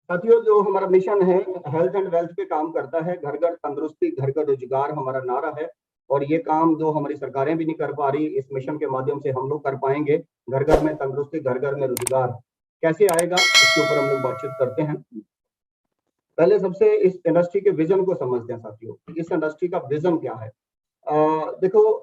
साथियों, जो हमारा मिशन है हेल्थ एंड वेल्थ पे काम करता है। घर घर तंदुरुस्ती, घर घर रोजगार हमारा नारा है। और ये काम जो हमारी सरकारें भी नहीं कर पा रही, इस मिशन के माध्यम से हम लोग कर पाएंगे। घर घर में तंदुरुस्ती, घर घर में रोजगार कैसे आएगा, इसके ऊपर हम लोग बातचीत करते हैं। पहले सबसे इस इंडस्ट्री के विजन को समझते हैं साथियों। इस इंडस्ट्री का विजन क्या है। देखो,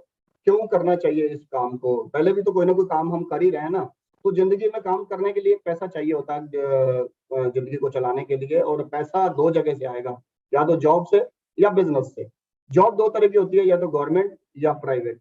क्यों करना चाहिए इस काम को। पहले भी तो कोई ना कोई काम हम कर ही रहे हैं ना। तो जिंदगी में काम करने के लिए पैसा चाहिए होता है, जिंदगी को चलाने के लिए। और पैसा दो जगह से आएगा, या तो जॉब से या बिजनेस से। जॉब दो तरह की होती है, या तो गवर्नमेंट या प्राइवेट।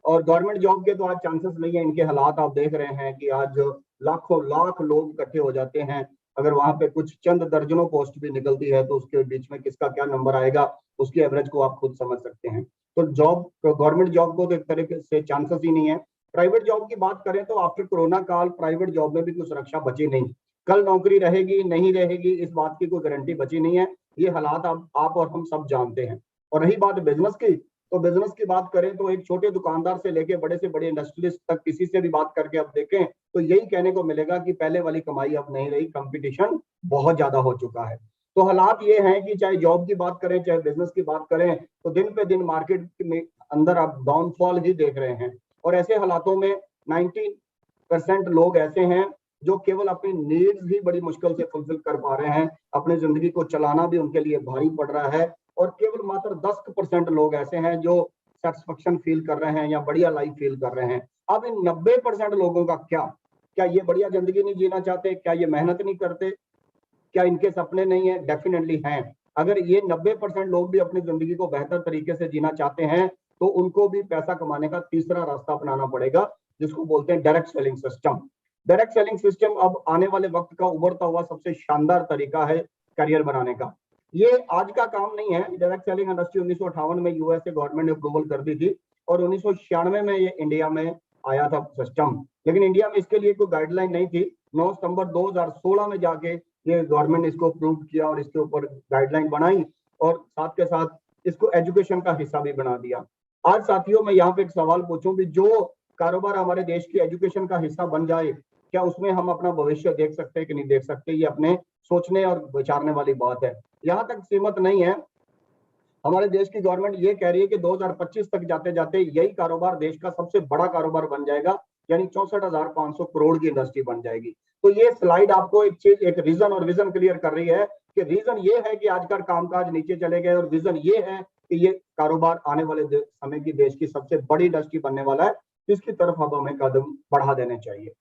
और गवर्नमेंट जॉब के तो आज चांसेस नहीं है। इनके हालात आप देख रहे हैं कि आज लाखों लाख लोग इकट्ठे हो जाते हैं। अगर वहां पे कुछ चंद दर्जनों पोस्ट भी निकलती है तो उसके बीच में किसका क्या नंबर आएगा, उसकी एवरेज को आप खुद समझ सकते हैं। तो जॉब, गवर्नमेंट जॉब को तो एक तरीके से चांसेस ही नहीं है। प्राइवेट जॉब की बात करें तो आफ्टर कोरोना काल प्राइवेट जॉब में भी कुछ सुरक्षा बची नहीं। कल नौकरी रहेगी नहीं रहेगी, इस बात की कोई गारंटी बची नहीं है। ये हालात आप और हम सब जानते हैं। और रही बात बिजनेस की, तो बिजनेस की बात करें तो एक छोटे दुकानदार से लेके बड़े से बड़े इंडस्ट्रियलिस्ट तक किसी से भी बात करके अब देखें तो यही कहने को मिलेगा कि पहले वाली कमाई अब नहीं रही। कंपटीशन बहुत ज्यादा हो चुका है। तो हालात ये हैं कि चाहे जॉब की बात करें चाहे बिजनेस की बात करें, तो दिन पे दिन मार्केट में अंदर आप डाउनफॉल ही देख रहे हैं। और ऐसे हालातों में 90% लोग ऐसे हैं जो केवल अपनी नीड्स ही बड़ी मुश्किल से फुलफिल कर पा रहे हैं। अपनी जिंदगी को चलाना भी उनके लिए भारी पड़ रहा है। और केवल मात्र 10% लोग ऐसे हैं जो सेटिस्फेक्शन फील कर रहे हैं या बढ़िया लाइफ फील कर रहे हैं। अब इन 90% लोगों का क्या, क्या ये बढ़िया जिंदगी नहीं जीना चाहते? क्या ये मेहनत नहीं करते? क्या इनके सपने नहीं है? डेफिनेटली हैं। अगर ये 90% लोग भी अपनी जिंदगी को बेहतर तरीके से जीना चाहते हैं तो उनको भी पैसा कमाने का तीसरा रास्ता अपनाना पड़ेगा, जिसको बोलते हैं direct selling system. Direct selling system अब आने वाले वक्त का उभरता हुआ सबसे शानदार तरीका है करियर बनाने का। ये आज का काम नहीं है। डायरेक्ट सेलिंग इंडस्ट्री 1958 में यूएसए गवर्नमेंट ने अप्रूवल कर दी थी और 1996 में ये इंडिया में आया था सिस्टम। लेकिन इंडिया में इसके लिए कोई गाइडलाइन नहीं थी। 9 सितंबर 2016 में जाके ये गवर्नमेंट ने इसको अप्रूव किया और इसके ऊपर गाइडलाइन बनाई और साथ के साथ इसको एजुकेशन का हिस्सा भी बना दिया। आज साथियों, मैं यहाँ पे एक सवाल पूछूं भी, जो कारोबार हमारे देश की एजुकेशन का हिस्सा बन जाए, क्या उसमें हम अपना भविष्य देख सकते हैं कि नहीं देख सकते? ये अपने सोचने और विचारने वाली बात है। यहाँ तक सीमित नहीं है। हमारे देश की गवर्नमेंट ये कह रही है कि 2025 तक जाते जाते यही कारोबार देश का सबसे बड़ा कारोबार बन जाएगा, यानी 64,500 करोड़ की इंडस्ट्री बन जाएगी। तो ये स्लाइड आपको एक चीज, एक रीजन और विजन क्लियर कर रही है कि रीजन ये है कि आजकल कामकाज नीचे चले गए और विजन ये है कि ये कारोबार आने वाले समय की देश की सबसे बड़ी इंडस्ट्री बनने वाला है, जिसकी तरफ अब हमें कदम बढ़ा देने चाहिए।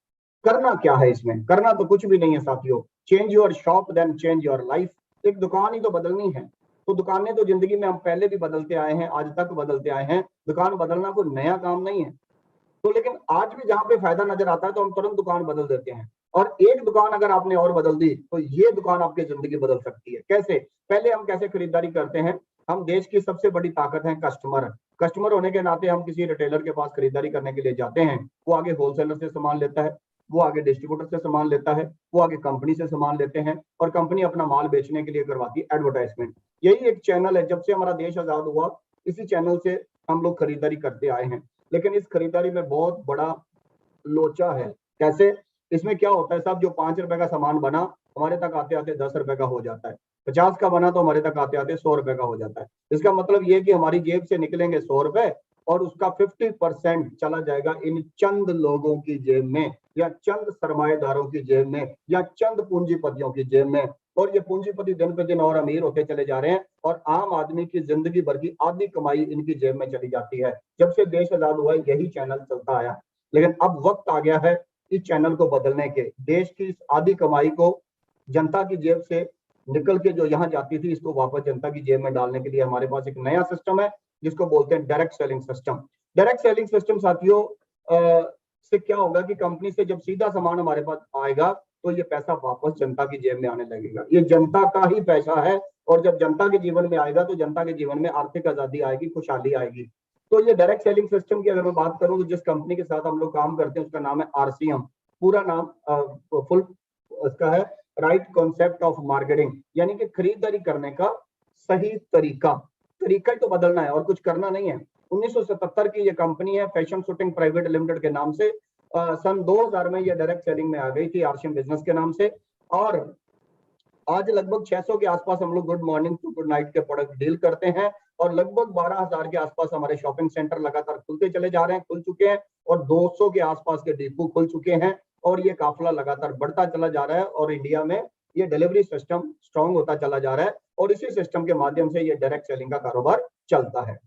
करना क्या है इसमें? करना तो कुछ भी नहीं है साथियों। Change your shop then change your life. एक दुकान ही तो बदलनी है। तो दुकानें तो जिंदगी में हम पहले भी बदलते आए हैं, आज तक बदलते आए हैं। दुकान बदलना कोई नया काम नहीं है। तो लेकिन आज भी जहां पे फायदा नजर आता है तो हम तुरंत दुकान बदल देते हैं। और एक दुकान अगर आपने और बदल दी तो ये दुकान आपकी जिंदगी बदल सकती है। कैसे? पहले हम कैसे खरीदारी करते हैं? हम, देश की सबसे बड़ी ताकत है कस्टमर। कस्टमर होने के नाते हम किसी रिटेलर के पास खरीदारी करने के लिए जाते हैं। वो आगे होलसेलर से सामान लेता है, वो आगे डिस्ट्रीब्यूटर से सामान लेता है, वो आगे कंपनी से सामान लेते हैं और कंपनी अपना माल बेचने के लिए करवाती है एडवर्टाइजमेंट। यही एक चैनल है। जब से हमारा देश आजाद हुआ इसी चैनल से हम लोग खरीदारी करते आए हैं। लेकिन इस खरीदारी में बहुत बड़ा लोचा है। कैसे? इसमें क्या होता है साहब, जो 5 रुपए का सामान बना हमारे तक आते आते 10 रुपए का हो जाता है। 50 का बना तो हमारे तक आते आते 100 रुपए का हो जाता है। इसका मतलब ये कि हमारी जेब से निकलेंगे 100 रुपए और उसका 50% चला जाएगा इन चंद लोगों की जेब में, या चंद सरमाएदारों की जेब में, या चंद पूंजीपतियों की जेब में। और ये पूंजीपति दिन पे दिन और अमीर होते चले जा रहे हैं और आम आदमी की जिंदगी भर की आधी कमाई इनकी जेब में चली जाती है। जब से देश आजाद हुआ यही चैनल चलता आया। लेकिन अब वक्त आ गया है इस चैनल को बदलने के। देश की इस आधी कमाई को जनता की जेब से निकल के जो यहाँ जाती थी, इसको वापस जनता की जेब में डालने के लिए हमारे पास एक नया सिस्टम है, जिसको बोलते हैं direct selling system. Direct selling system साथियों, से क्या होगा कि कंपनी से जब सीधा सामान हमारे पास आएगा तो ये पैसा वापस जनता की जेब में आने लगेगा। ये जनता का ही पैसा है। और जब जनता के जीवन में आएगा तो जनता के जीवन में आर्थिक आजादी आएगी, खुशहाली आएगी। तो ये डायरेक्ट सेलिंग सिस्टम की अगर मैं बात करूं तो जिस कंपनी के साथ हम लोग काम करते हैं उसका नाम है आरसीएम। पूरा नाम फुल उसका है राइट कॉन्सेप्ट ऑफ मार्केटिंग, यानी कि खरीदारी करने का सही तरीका। तरीका ही तो बदलना है और कुछ करना नहीं है। 1977 की ये कंपनी है, फैशन शूटिंग प्राइवेट लिमिटेड के नाम से। सन 2000 में ये डायरेक्ट सेलिंग में आ गई थी आरसीएम बिजनेस के नाम से। और आज लगभग 600 के आसपास हम लोग good morning to good night के प्रोडक्ट डील करते हैं और लगभग 12,000 के आसपास हमारे शॉपिंग सेंटर लगातार खुलते चले जा रहे हैं, खुल चुके हैं और 200 के आसपास के डिपो खुल चुके हैं और ये काफिला लगातार बढ़ता चला जा रहा है और इंडिया में ये डिलीवरी सिस्टम स्ट्रांग होता चला जा रहा है और इसी सिस्टम के माध्यम से ये डायरेक्ट सेलिंग का कारोबार चलता है।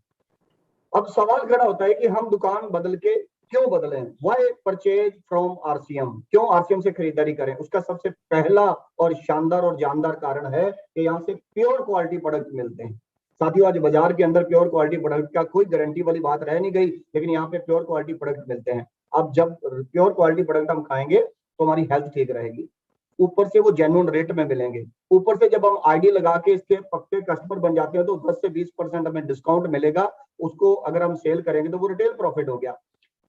अब सवाल खड़ा होता है कि हम दुकान बदल के क्यों बदलें, व्हाई परचेज फ्रॉम आरसीएम, क्यों आरसीएम से खरीदारी करें। उसका सबसे पहला और शानदार और जानदार कारण है कि यहाँ से प्योर क्वालिटी प्रोडक्ट मिलते हैं। साथियों, आज बाजार के अंदर प्योर क्वालिटी प्रोडक्ट का कोई गारंटी वाली बात रह नहीं गई, लेकिन यहाँ पे प्योर क्वालिटी प्रोडक्ट मिलते हैं। अब जब प्योर क्वालिटी प्रोडक्ट हम खाएंगे तो हमारी हेल्थ ठीक रहेगी, ऊपर से वो जेन्युइन रेट में मिलेंगे, ऊपर से जब हम आईडी लगा के इसके पक्के कस्टमर बन जाते हैं तो 10 से 20% हमें डिस्काउंट मिलेगा। उसको अगर हम सेल करेंगे तो वो रिटेल प्रॉफिट हो गया।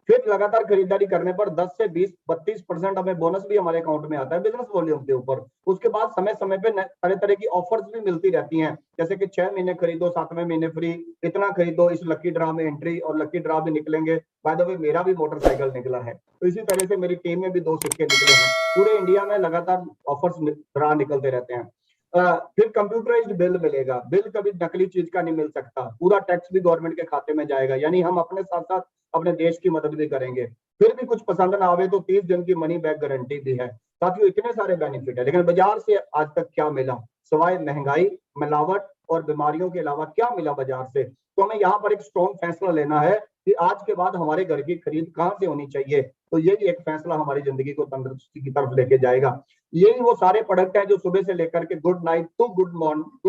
फिर लगातार खरीदारी करने पर 10 से 20-32% हमें बोनस भी हमारे अकाउंट में आता है बिजनेस वॉल्यूम के ऊपर। उसके बाद समय समय पे तरह तरह की ऑफर्स भी मिलती रहती हैं, जैसे कि 6 महीने खरीदो 7वें महीने फ्री, इतना खरीदो इस लकी ड्रा में एंट्री, और लकी ड्रा भी निकलेंगे। बाय द वे मेरा भी मोटरसाइकिल निकला है, तो इसी तरह से मेरी टीम में भी 2 सिक्के निकले हैं। पूरे इंडिया में लगातार ऑफर्स ड्रा निकलते रहते हैं। फिर कंप्यूटराइज्ड बिल मिलेगा, बिल कभी नकली चीज का नहीं मिल सकता, पूरा टैक्स भी गवर्नमेंट के खाते में जाएगा, यानी हम अपने साथ साथ अपने देश की मदद भी करेंगे। फिर भी कुछ पसंद ना आवे तो 30 दिन की मनी बैक गारंटी भी है। साथियों, इतने सारे बेनिफिट है, लेकिन बाजार से आज तक क्या मिला सिवाय महंगाई, मिलावट और बीमारियों के अलावा क्या मिला बाजार से। तो हमें यहाँ पर एक स्ट्रॉन्ग फैसला लेना है कि आज के बाद हमारे घर की खरीद कहाँ से होनी चाहिए। तो यही एक फैसला हमारी जिंदगी को तंदुरुस्ती की तरफ लेके जाएगा। यही वो सारे प्रोडक्ट हैं जो सुबह से लेकर के good night to good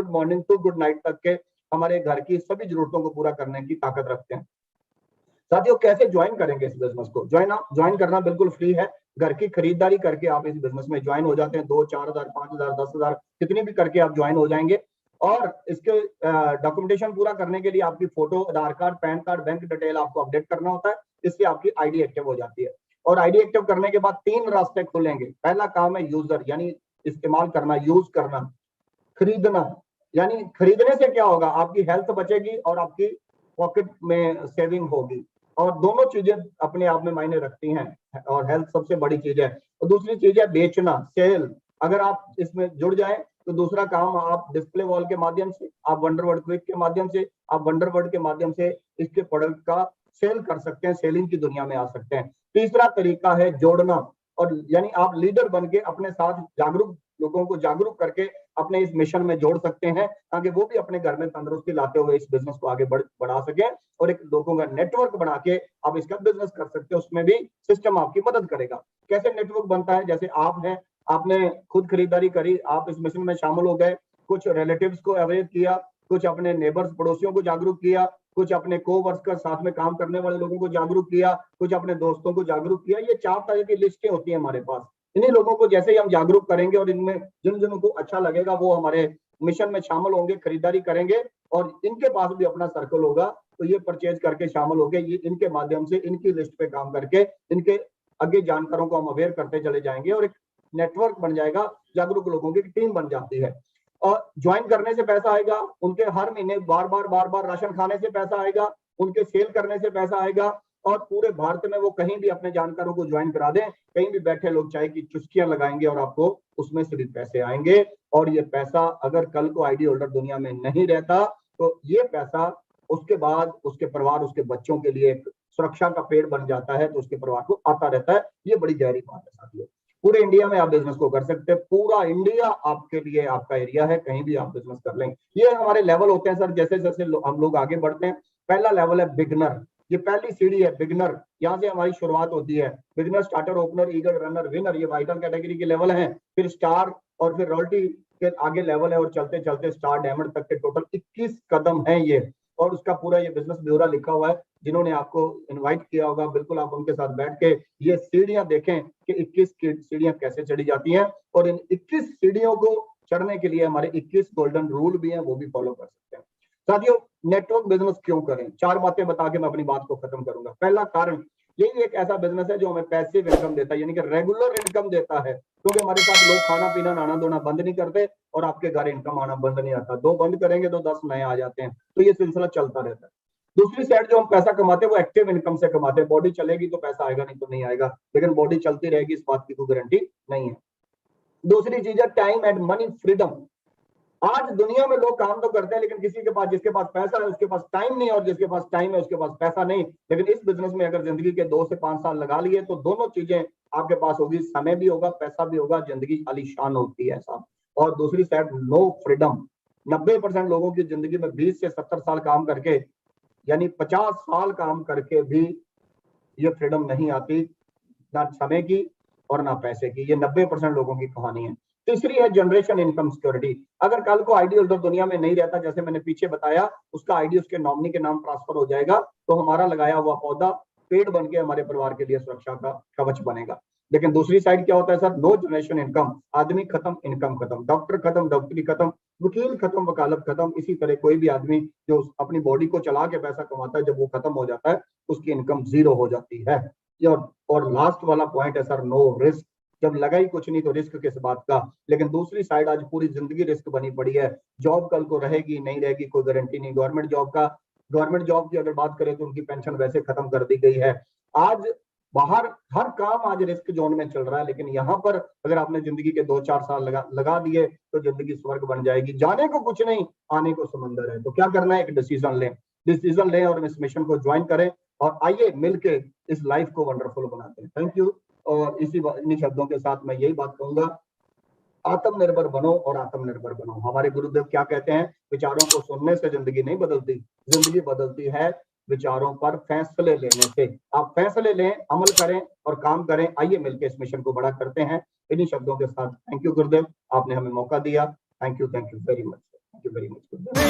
morning to good night तक के हमारे घर की सभी जरूरतों को पूरा करने की ताकत रखते हैं। साथियों, कैसे ज्वाइन करेंगे इस बिजनेस को? ज्वाइन करना बिल्कुल फ्री है। घर की खरीदारी करके आप इस बिजनेस में ज्वाइन हो जाते हैं। 2-4 हजार, 5 हजार, 10 हजार, कितनी भी करके आप ज्वाइन हो जाएंगे। और इसके डॉक्यूमेंटेशन पूरा करने के लिए आपकी photo, Aadhaar card, PAN card, bank detail आपको अपडेट करना होता है। इससे आपकी आईडी एक्टिव हो जाती है और आईडी एक्टिव करने के बाद 3 रास्ते खुलेंगे। पहला काम है यूजर, यानी इस्तेमाल करना, यूज करना। खरीदना, यानी खरीदने से क्या होगा, आपकी हेल्थ बचेगी और आपकी पॉकेट में सेविंग होगी, और दोनों चीजें अपने आप में मायने रखती हैं और हेल्थ सबसे बड़ी चीज है। और दूसरी चीज है बेचना, सेल। अगर आप इसमें जुड़ जाएं तो दूसरा काम आप डिस्प्ले वॉल के माध्यम से, आप वंडरवर्ड क्विक के माध्यम से, आप वंडरवर्ड के माध्यम से इसके प्रोडक्ट का सेल कर सकते हैं, सेलिंग की दुनिया में आ सकते हैं। तीसरा तरीका है जोड़ना, और यानी आप लीडर बन के अपने साथ जागरूक लोगों को जागरूक करके अपने इस मिशन में जोड़ सकते हैं, ताकि वो भी अपने घर में तंदुरुस्ती लाते हुए इस बिजनेस को आगे बढ़ा सके और एक लोगों का नेटवर्क बना के आप इसका बिजनेस कर सकते हैं। उसमें भी सिस्टम आपकी मदद करेगा। कैसे नेटवर्क बनता है? जैसे आप हैं, आपने खुद खरीदारी करी, आप इस मिशन में शामिल हो गए, कुछ रिलेटिव्स को अवेयर किया, कुछ अपने नेबर्स पड़ोसियों को जागरूक किया, कुछ अपने को वर्कर साथ में काम करने वाले लोगों को जागरूक किया, कुछ अपने दोस्तों को जागरूक किया। ये 4 तरह की लिस्टें होती है हमारे पास। इन्हीं लोगों को जैसे ही हम जागरूक करेंगे और इनमें जिन जिन को अच्छा लगेगा वो हमारे मिशन में शामिल होंगे, खरीदारी करेंगे, और इनके पास भी अपना सर्कल होगा तो ये परचेज करके शामिल होंगे। ये इनके माध्यम से इनकी लिस्ट पे काम करके इनके आगे जानकारों को हम अवेयर करते चले जाएंगे और एक नेटवर्क बन जाएगा, जागरूक लोगों की टीम बन जाती है। और ज्वाइन करने से पैसा आएगा, उनके हर महीने बार बार राशन खाने से पैसा आएगा, उनके सेल करने से पैसा आएगा, और पूरे भारत में वो कहीं भी अपने जानकारों को ज्वाइन करा दें, कहीं भी बैठे लोग चाय की चुस्कियां लगाएंगे और आपको उसमें से भी पैसे आएंगे। और ये पैसा अगर कल को आईडी होल्डर दुनिया में नहीं रहता तो ये पैसा उसके बाद उसके परिवार, उसके बच्चों के लिए एक सुरक्षा का पेड़ बन जाता है, तो उसके परिवार को आता रहता है। ये बड़ी गहरी बात है साथियों। पूरे इंडिया में आप बिजनेस को कर सकते हैं, पूरा इंडिया आपके लिए आपका एरिया है, कहीं भी आप बिजनेस कर लेंगे। ये हमारे लेवल होते हैं सर, जैसे जैसे हम लोग आगे बढ़ते हैं। पहला लेवल है बिगनर, ये पहली सीढ़ी है बिगनर, यहाँ से हमारी शुरुआत होती है। Beginner, starter, opener, eagle, runner, winner, ये वाइटल कैटेगरी के लेवल हैं। फिर स्टार और फिर रॉयल्टी के आगे लेवल है, और चलते चलते स्टार, डायमंड तक के टोटल 21 कदम है ये। और उसका पूरा ये बिजनेस ब्यौरा लिखा हुआ है, जिन्होंने आपको इनवाइट किया होगा, बिल्कुल आप उनके साथ बैठ के ये सीढ़ियां देखें कि 21 सीढ़ियां कैसे चढ़ी जाती हैं, और इन 21 सीढ़ियों को चढ़ने के लिए हमारे 21 गोल्डन रूल भी हैं, वो भी फॉलो कर सकते हैं। साथियों, नेटवर्क बिजनेस क्यों करें? 4 बातें बता के मैं अपनी बात को खत्म करूंगा। पहला कारण, यही एक ऐसा बिजनेस है जो हमें पैसिव इनकम देता है, यानी कि रेगुलर इनकम देता है, क्योंकि हमारे साथ लोग खाना पीना, नहाना धोना बंद नहीं करते और आपके घर इनकम आना बंद नहीं आता। 2 बंद करेंगे तो 10 नए आ जाते हैं, तो ये सिलसिला चलता रहता है। दूसरी साइड जो हम पैसा कमाते हैं वो एक्टिव इनकम से कमाते हैं। बॉडी चलेगी तो पैसा आएगा, नहीं तो नहीं आएगा, लेकिन बॉडी चलती रहेगी इस बात की कोई गारंटी नहीं है। दूसरी चीज है टाइम एंड मनी फ्रीडम। आज दुनिया में लोग काम तो करते हैं, लेकिन किसी के पास, जिसके पास पैसा है उसके पास टाइम नहीं, और जिसके पास टाइम है उसके पास पैसा नहीं। लेकिन इस बिजनेस में अगर जिंदगी के 2 से 5 साल लगा लिए तो दोनों चीजें आपके पास होगी, समय भी होगा, पैसा भी होगा, जिंदगी आलीशान होती है साहब। और दूसरी साइड नो फ्रीडम। 90% लोगों की जिंदगी में 20 से 70 साल काम करके, यानी 50 साल काम करके भी ये फ्रीडम नहीं आती, ना समय की और ना पैसे की। ये 90% लोगों की कहानी है। तीसरी है जनरेशन इनकम सिक्योरिटी। अगर कल को आईडी होल्डर दुनिया में नहीं रहता, जैसे मैंने पीछे बताया, उसका आईडी उसके नॉमिनी के नाम ट्रांसफर हो जाएगा, तो हमारा लगाया हुआ पौधा पेड़ बन के हमारे परिवार के लिए सुरक्षा का कवच बनेगा। लेकिन दूसरी साइड क्या होता है सर? Know generation income. आदमी खत्म, इनकम खत्म, डॉक्टर खत्म, डॉक्टरी खत्म, वकील खत्म, वकालत खत्म। इसी तरह कोई भी आदमी जो अपनी बॉडी को चला के पैसा कमाता है, जब वो खत्म हो जाता है उसकी इनकम जीरो हो जाती है। और लास्ट वाला पॉइंट है सर, नो रिस्क। जब लगा ही कुछ नहीं तो रिस्क किस बात का। लेकिन दूसरी साइड आज पूरी जिंदगी रिस्क बनी पड़ी है। जॉब कल को रहेगी नहीं रहेगी कोई गारंटी नहीं। गवर्नमेंट जॉब की अगर बात करें तो उनकी पेंशन वैसे खत्म कर दी गई है। आज बाहर हर काम आज रिस्क जोन में चल रहा है, लेकिन यहाँ पर अगर आपने जिंदगी के 2-4 साल लगा दिए तो जिंदगी स्वर्ग बन जाएगी। जाने को कुछ नहीं, आने को समंदर है। तो क्या करना है? एक डिसीजन लें और इस मिशन को ज्वाइन करें, और आइए मिलके इस लाइफ को वंडरफुल बनाते हैं। Thank you. और इन्हीं शब्दों के साथ मैं यही बात कहूंगा, आत्मनिर्भर बनो और आत्मनिर्भर बनो। हमारे गुरुदेव क्या कहते हैं? विचारों को सुनने से जिंदगी नहीं बदलती, जिंदगी बदलती है विचारों पर फैसले लेने से। आप फैसले लें, अमल करें और काम करें। आइए मिलकर इस मिशन को बड़ा करते हैं। इन्हीं शब्दों के साथ थैंक यू गुरुदेव, आपने हमें मौका दिया। Thank you very much, thank you very much Gurudev.